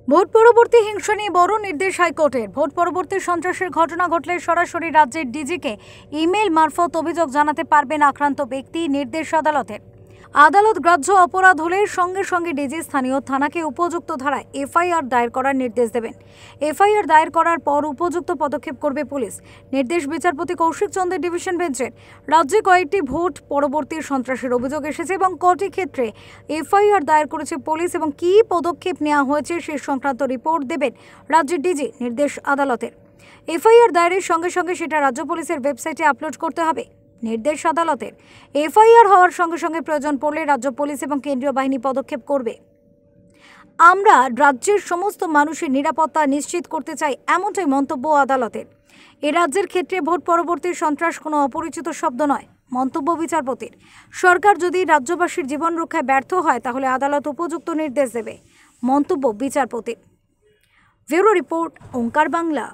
Vote পরবর্তী হিংসা নিয়ে বড় নির্দেশ হাইকোর্টের। ভোট পরবর্তী সন্ত্রাসের ঘটনা ঘটলে সরাসরি রাজ্যের ডিজিকে ইমেল মারফত অভিযোগ জানাতে পারবেন আক্রান্ত ব্যক্তি। নির্দেশ আদালতের। আদালত গ্রাহ্য অপরাধ হলে সঙ্গে সঙ্গে ডিজি স্থানীয় থানাকে উপযুক্ত ধারায় এফআইআর দায়ের করার নির্দেশ দেবেন। এফআইআর দায়ের করার পর উপযুক্ত পদক্ষেপ করবে পুলিশ। নির্দেশ বিচারপতি কৌশিক চন্দ্রের ডিভিশন বেঞ্চের। রাজ্যে কয়েকটি ভোট পরবর্তী সন্ত্রাসের অভিযোগ এসেছে এবং কটি ক্ষেত্রে এফআইআর দায়ের করেছে পুলিশ এবং কী পদক্ষেপ নেওয়া হয়েছে সে সংক্রান্ত রিপোর্ট দেবেন রাজ্যের ডিজি। নির্দেশ আদালতের। এফআইআর দায়েরের সঙ্গে সঙ্গে সেটা রাজ্য পুলিশের ওয়েবসাইটে আপলোড করতে হবে। নির্দেশ আদালতের। এফআইআর হওয়ার সঙ্গে সঙ্গে প্রয়োজন পড়লে রাজ্য পুলিশ এবং কেন্দ্রীয় বাহিনী পদক্ষেপ করবে। আমরা রাজ্যের সমস্ত মানুষের নিরাপত্তা নিশ্চিত করতে চাই, এমনটাই মন্তব্য আদালতের। এ রাজ্যের ক্ষেত্রে ভোট পরবর্তী সন্ত্রাস কোনো অপরিচিত শব্দ নয়। মন্তব্য বিচারপতির। সরকার যদি রাজ্যবাসীর জীবন রক্ষায় ব্যর্থ হয় তাহলে আদালত উপযুক্ত নির্দেশ দেবে। মন্তব্য বিচারপতির। ব্যুরো রিপোর্ট, ওঙ্কার বাংলা।